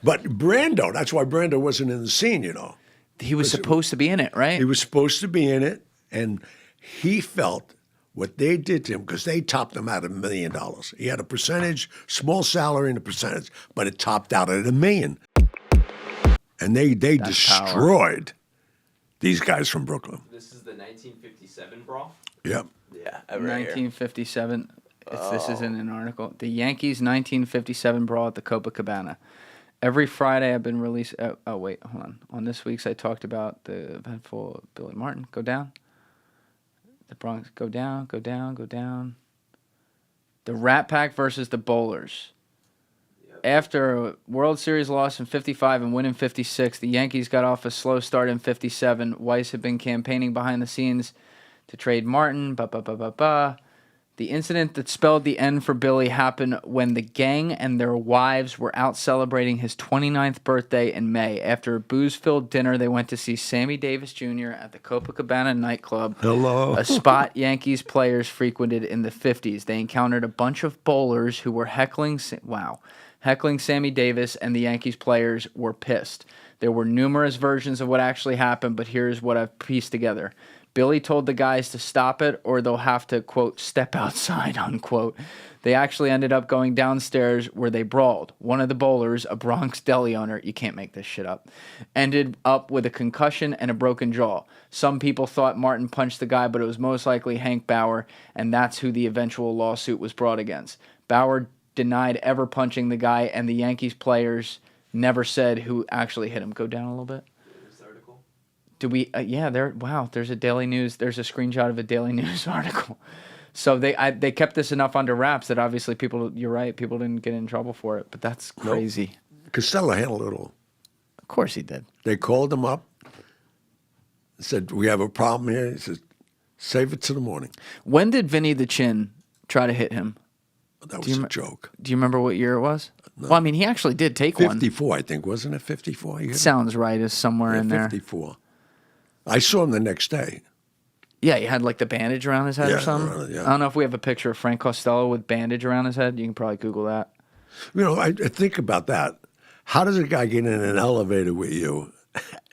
But Brando, that's why Brando wasn't in the scene, you know. He was supposed to be in it, right? He was supposed to be in it, and he felt what they did to him, because they topped him out at $1 million. He had a percentage, small salary and a percentage, but it topped out at $1 million. And they destroyed these guys from Brooklyn. This is the 1957 brawl? Yep. Yeah. 1957. This is in an article. The Yankees 1957 brawl at the Copacabana. Every Friday I've been released. Oh, wait, hold on. On this week's, I talked about the eventful Billy Martin. Go down. The Bronx. Go down, go down, go down. The Rat Pack versus the Bowlers. After a World Series loss in 55 and win in 56, the Yankees got off a slow start in 57. Weiss had been campaigning behind the scenes to trade Martin. The incident that spelled the end for Billy happened when the gang and their wives were out celebrating his 29th birthday in May. After a booze-filled dinner, they went to see Sammy Davis Jr. at the Copacabana nightclub. Hello. A spot Yankees players frequented in the 50s. They encountered a bunch of bowlers who were heckling Sammy Davis, and the Yankees players were pissed. There were numerous versions of what actually happened, but here's what I've pieced together. Billy told the guys to stop it or they'll have to, quote, step outside, unquote. They actually ended up going downstairs where they brawled. One of the bowlers, a Bronx deli owner, you can't make this shit up, ended up with a concussion and a broken jaw. Some people thought Martin punched the guy, but it was most likely Hank Bauer, and that's who the eventual lawsuit was brought against. Bauer denied ever punching the guy, and the Yankees players never said who actually hit him. Go down a little bit. Do we? Yeah, there's a Daily News. There's a screenshot of a Daily News article. So they kept this enough under wraps that obviously people. You're right. People didn't get in trouble for it, but that's crazy. Nope. Costello handled it all. Of course he did. They called him up. Said, "We have a problem here." He said, "Save it to the morning." When did Vinnie the Chin try to hit him? That was a joke. Do you remember what year it was? No. Well, I mean, he actually did take 54, one. 54, I think, wasn't it? 54. Sounds right. Is somewhere in there. 54. I saw him the next day. Yeah, he had like the bandage around his head or something. I don't know if we have a picture of Frank Costello with bandage around his head. You can probably Google that. You know, I think about that. How does a guy get in an elevator with you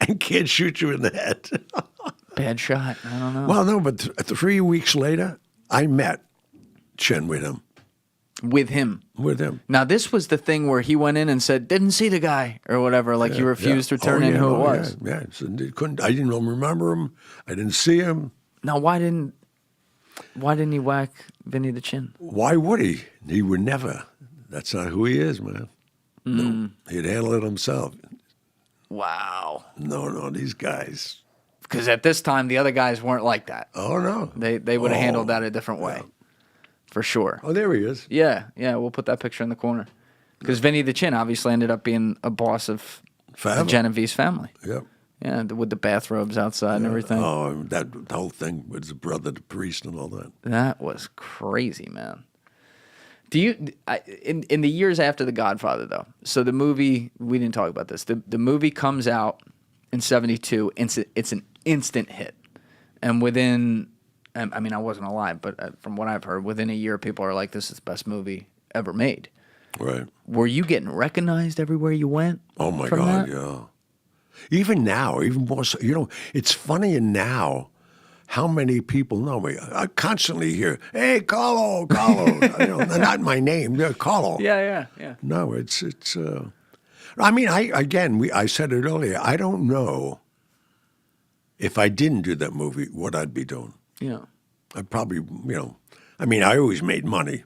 and can't shoot you in the head? Bad shot. I don't know. Well, no, but 3 weeks later, I met Chin with him. With him. Now, this was the thing where he went in and said, didn't see the guy, or whatever. Like, he refused to turn in who it was. Yeah. So I didn't remember him. I didn't see him. Now, why didn't he whack Vinnie the Chin? Why would he? He would never. That's not who he is, man. No, he'd handle it himself. Wow. No, these guys. Because at this time, the other guys weren't like that. Oh, no. They would have handled that a different way. Yeah. For sure. Oh, there he is. Yeah, we'll put that picture in the corner. Because Vinnie the Chin obviously ended up being a boss of the Genovese family. Yep. Yeah, with the bathrobes outside and everything. Oh, that whole thing with the brother, the priest, and all that. That was crazy, man. Do you in the years after The Godfather, though? So the movie, we didn't talk about this. The movie comes out in '72. It's an instant hit, and within. I mean, I wasn't alive, but from what I've heard, within a year, people are like, this is the best movie ever made. Right. Were you getting recognized everywhere you went? Oh, my God, yeah. Even now, even more so. You know, it's funny now how many people know me. I constantly hear, hey, Carlo. Not my name, Carlo. Yeah. No, it's I mean, I said it earlier, I don't know if I didn't do that movie, what I'd be doing. Yeah. I probably, I mean, I always made money.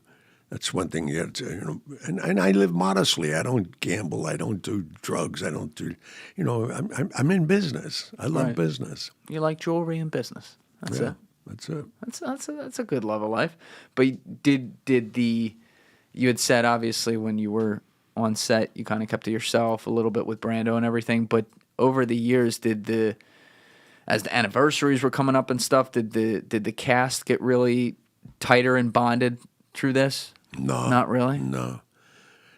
That's one thing you have to, and I live modestly. I don't gamble. I don't do drugs. I don't do, I'm in business. I love business. You like jewelry and business. That's it. That's it. That's a good love of life. But you had said, obviously, when you were on set, you kind of kept to yourself a little bit with Brando and everything. But over the years, as the anniversaries were coming up and stuff, did the cast get really tighter and bonded through this? No. Not really? No.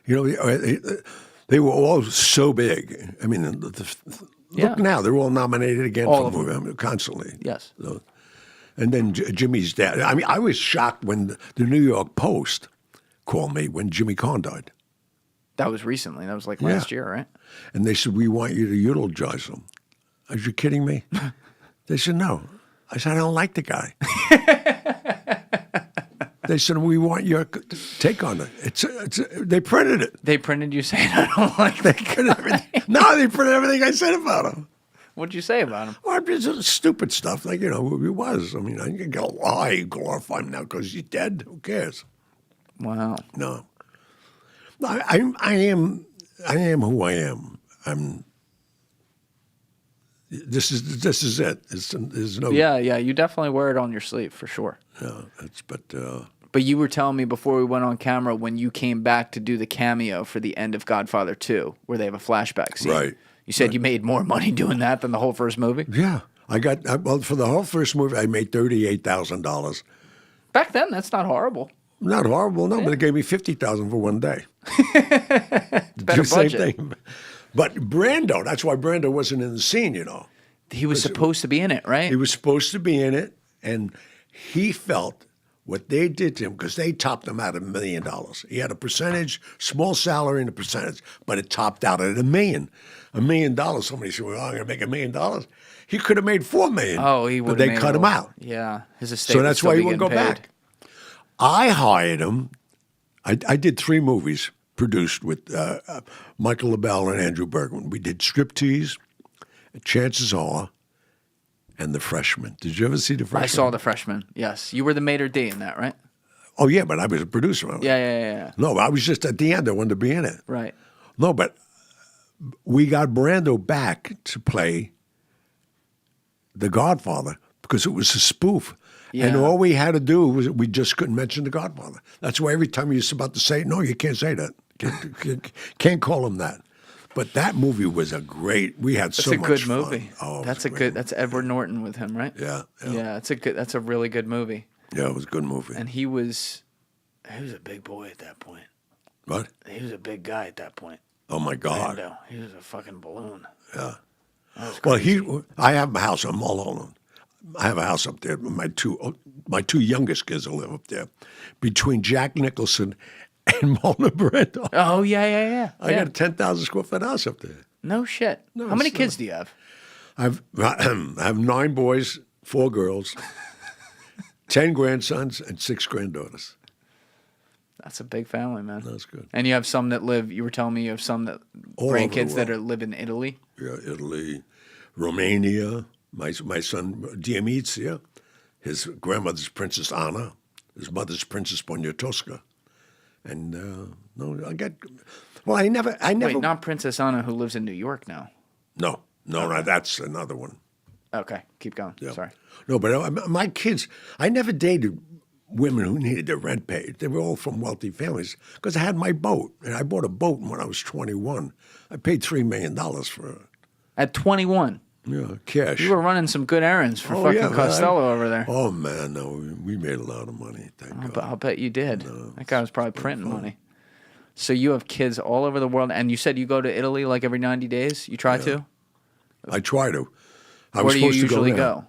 They were all so big. I mean, look now, they're all nominated again all for movie constantly. Yes. So, and then Jimmy's dad. I mean, I was shocked when the New York Post called me when Jimmy Carr died. That was recently. That was like last year, right? And they said, we want you to utilize them. Are you kidding me? They said, no. I said, I don't like the guy. They said, we want your take on it. They printed it. They printed you saying, I don't like that guy. No, they printed everything I said about him. What'd you say about him? Well, just stupid stuff, like, who he was. I mean, I can go, I glorify him now because he's dead. Who cares? Wow. No. I am who I am. This is it. There's no. Yeah, you definitely wear it on your sleeve for sure. Yeah, But you were telling me before we went on camera when you came back to do the cameo for the end of Godfather 2, where they have a flashback scene. Right. You said you made more money doing that than the whole first movie? Yeah. Well, for the whole first movie, I made $38,000. Back then, that's not horrible. Not horrible, no, but it gave me $50,000 for one day. Better Same budget. thing. But Brando, that's why Brando wasn't in the scene, He was supposed to be in it, right? He was supposed to be in it, and he felt what they did to him, because they topped him out at $1 million. He had a percentage, small salary and a percentage, but it topped out at $1 million. $1 million. Somebody said, well, I'm going to make $1 million. He could have made $4 million. Oh, he would. But they cut him out. Yeah, his estate. So would that's still why he be wouldn't go getting paid. back. I hired him. I did 3 movies produced with Michael LaBelle and Andrew Bergman. We did Striptease, Chances Are, and The Freshman. Did you ever see The Freshman? I saw The Freshman. Yes, you were the maitre d' in that, right? Oh, yeah, but I was a producer on it. Yeah. No, I was just at the end. I wanted to be in it. Right. No, but we got Brando back to play The Godfather because it was a spoof. Yeah. And all we had to do was we just couldn't mention The Godfather. That's why every time you're about to say it, no, you can't say that. Can't call him that. But that movie was we had so much fun. That's a good movie. Oh, that's Edward Norton with him, right? Yeah. Yeah, that's a really good movie. Yeah, it was a good movie. And he was a big boy at that point. What? He was a big guy at that point. Oh, my God. Brando. He was a fucking balloon. Yeah. That was Well, crazy. I have a house on Mulholland. I have a house up there. My two youngest kids will live up there, between Jack Nicholson and Mona Brando. Oh, yeah. I got a 10,000 square foot house up there. No shit. No, How many it's kids do you have? I have 9 boys, 4 girls, 10 grandsons, and 6 granddaughters. That's a big family, man. That's good. And you have some that live. You were telling me you have some that All over the grandkids that world. live in Italy. Yeah, Italy, Romania. My son Diamizia, his grandmother's Princess Anna, his mother's Princess Poniatowska, and I never. Wait, not Princess Anna, who lives in New York now. No, that's another one. Okay, keep going. Yeah. Sorry. No, but my kids, I never dated women who needed their rent paid. They were all from wealthy families because I had my boat, and I bought a boat when I was 21. I paid $3 million for it. At 21, Cash. you were running some good errands for Oh, fucking yeah, man. Costello over there. Oh man, no, we made a lot of money. Thank God. I'll bet you did. That guy was probably printing money. So you have kids all over the world, and you said you go to Italy like every 90 days? You try to? I try to. I Where was do you supposed to usually there. go?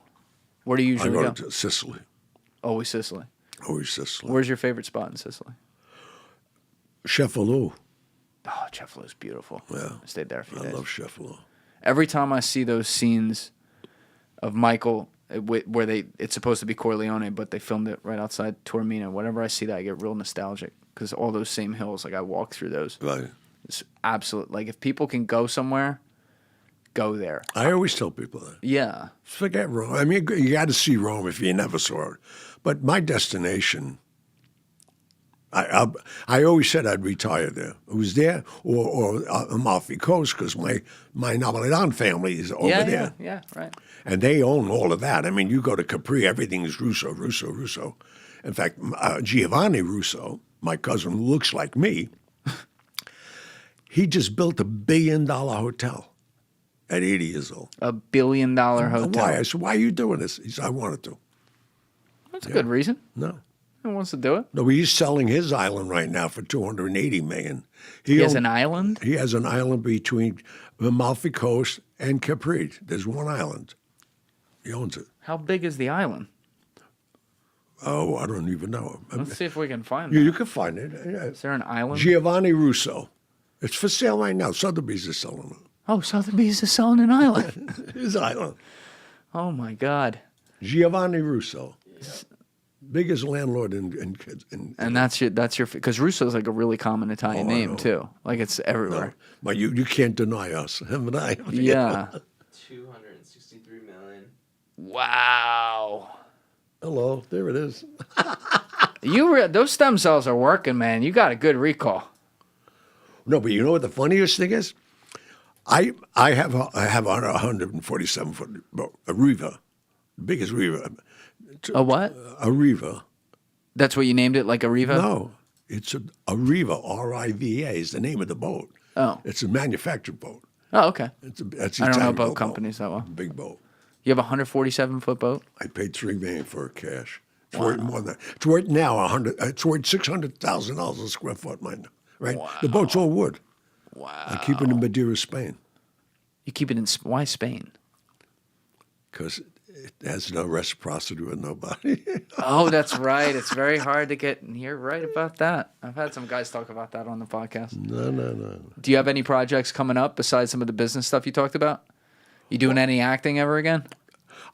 Where do you usually I go? go to Sicily. Always Sicily. Always Sicily. Where's your favorite spot in Sicily? Cefalù. Oh, Cefalo's beautiful. Yeah. I stayed there a few I days. love Cefalù. Every time I see those scenes of Michael where it's supposed to be Corleone, but they filmed it right outside Taormina, whenever I see that, I get real nostalgic because all those same hills, like I walk through those. Right. It's absolute. Like if people can go somewhere, go there. I always tell people that. Yeah. Forget Rome. I mean, you got to see Rome if you never saw it. But my destination, I always said I'd retire there. It was there or Amalfi Coast because my Napolitan family is over there. Yeah, right. And they own all of that. I mean, you go to Capri, everything is Russo. In fact, Gianni Russo, my cousin who looks like me, he just built $1 billion hotel at 80 years old. $1 billion hotel. Why? I said, why are you doing this? He said, I wanted to. That's a good reason. No. Who wants to do it? No, he's selling his island right now for $280 million. He has an island? He has an island between Amalfi Coast and Capri. There's one island. He owns it. How big is the island? Oh, I don't even know. Let's see if we can find You it. you can find it. Yeah. Is there an island? Gianni Russo. It's for sale right now. Sotheby's is selling it. Oh, Sotheby's is selling an island. His island. Oh my God. Gianni Russo. Biggest landlord in And that's your because Russo's like a really common Italian Oh, I name know. too. Like it's everywhere. But you can't deny us, him and I. Yeah. 263 million. Wow. Hello, there it is. Those stem cells are working, man. You got a good recall. No, but you know what the funniest thing is? I have on a 147 foot boat, a Riva, the biggest Riva. A what? A Riva. That's what you named it, like a Riva? No, it's a Riva. R-I-V-A is the name of the boat. Oh. It's a manufactured boat. Oh, okay. That's I don't know Italian boat companies that well. Big boat. You have a 147-foot boat? I paid $3 million for it cash. It's worth more than that. It's worth now It's worth $600,000 a square foot, mine. Right? Wow. The boat's all wood. Wow. I keep it in Madeira, Spain, You keep it in why Spain? because it has no reciprocity with nobody. Oh, that's right. It's very hard to get. You're right about that. I've had some guys talk about that on the podcast. No. Do you have any projects coming up besides some of the business stuff you talked about? You doing any acting ever again?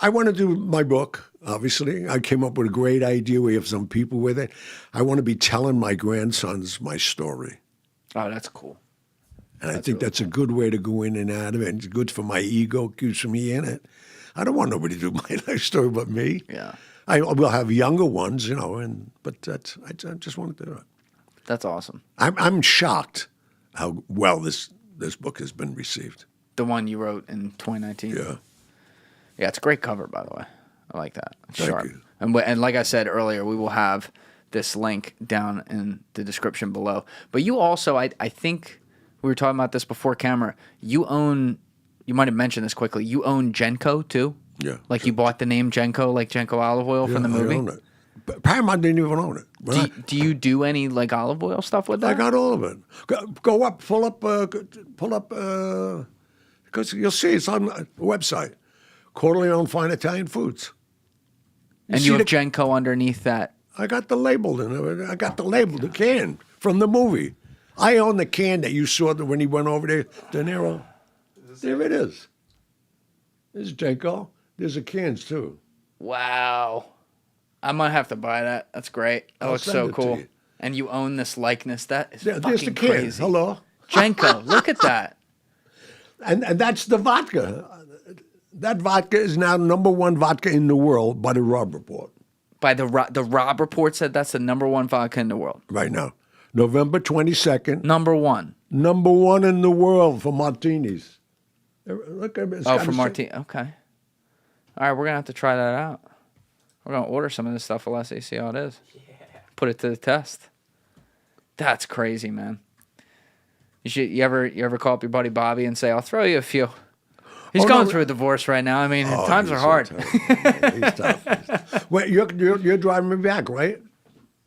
I want to do my book, obviously. I came up with a great idea. We have some people with it. I want to be telling my grandsons my story. Oh, that's cool. And I think that's a good way to go in and out of it. It's good for my ego, keeps me in it. I don't want nobody to do my life story but me. Yeah. I will have younger ones, but I just want to do it. That's awesome. I'm shocked how well this book has been received. The one you wrote in 2019. Yeah. Yeah, it's a great cover, by the way. I like that. It's Thank sharp. you. And like I said earlier, we will have this link down in the description below. But you also, I think we were talking about this before camera. You might have mentioned this quickly. You own Jenko too? Yeah. Like you bought the name Jenko, like Jenko olive oil from the movie? I own it. But Paramount didn't even own it. Do you do any like olive oil stuff with that? I got all of it. Go up, pull up, because you'll see it's on the website. Corleone Fine Italian Foods. And you have Jenko underneath that. I got the label in it. I got the label, the can from the movie. I own the can that you saw when he went over there, De Niro. There it is. There's Jenko. There's the cans too. Wow. I might have to buy that. That's great. That I'll looks send so it to cool. you. And you own this likeness. That is There's the fucking can. crazy. Hello. Jenko, look at that. And that's the vodka. That vodka is now #1 vodka in the world by the Rob Report By the Rob Report said that's the #1 vodka in the world. right now. November 22nd. #1. #1 in the world for martinis. Look at it. Oh, for Martini. Okay. All right, we're gonna have to try that out. We're gonna order some of this stuff, Alessi, see how it is. Yeah. Put it to the test. That's crazy, man. You ever call up your buddy Bobby and say, "I'll throw you a few." He's going through a divorce right now. I mean, times are hard. So he's tough. Wait, you're driving me back, right?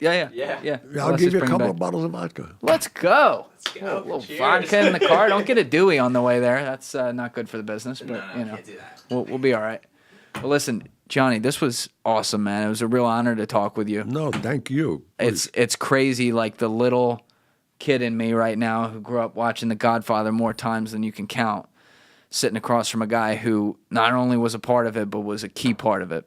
Yeah. I'll Alessi's give you a bringing couple back- of bottles of vodka. Let's go. Let's go. A little Cheers. vodka in the car. Don't get a Dewey on the way there. That's not good for the business. But No, you know, can't do that. we'll be all right. Well, listen, Johnny, this was awesome, man. It was a real honor to talk with you. No, thank you. It's crazy, like the little kid in me right now who grew up watching The Godfather more times than you can count, sitting across from a guy who not only was a part of it, but was a key part of it.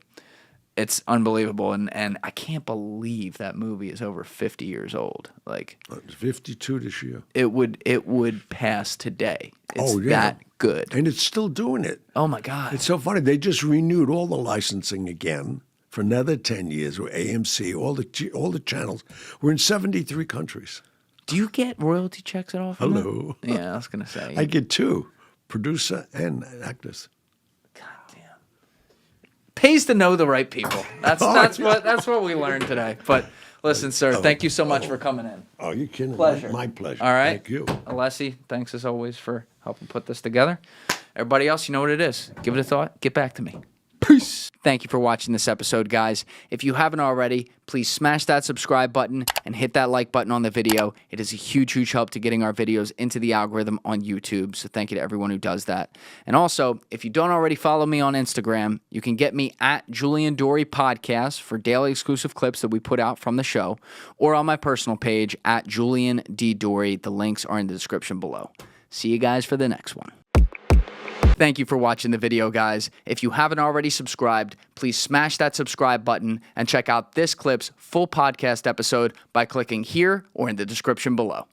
It's unbelievable, and I can't believe that movie is over 50 years old. Like It's 52 this year. it would pass today. It's Oh, yeah. that good. And it's still doing it. Oh my God. It's so funny. They just renewed all the licensing again for another 10 years with AMC, all the channels. We're in 73 countries. Do you get royalty checks at all from Hello. that? Yeah, I was gonna say. I get 2, producer and actress. God damn. Pays to know the right people. That's what we learned today. But listen, sir, thank you so much for coming in. Oh, you kidding? Pleasure. My pleasure. All right. Thank you. Alessi, thanks as always for helping put this together. Everybody else, you know what it is. Give it a thought. Get back to me. Peace. Thank you for watching this episode, guys. If you haven't already, please smash that subscribe button and hit that like button on the video. It is a huge, huge help to getting our videos into the algorithm on YouTube. So thank you to everyone who does that. And also, if you don't already follow me on Instagram, you can get me at Julian Dorey Podcast for daily exclusive clips that we put out from the show, or on my personal page at Julian D. Dorey. The links are in the description below. See you guys for the next one. Thank you for watching the video, guys. If you haven't already subscribed, please smash that subscribe button and check out this clip's full podcast episode by clicking here or in the description below.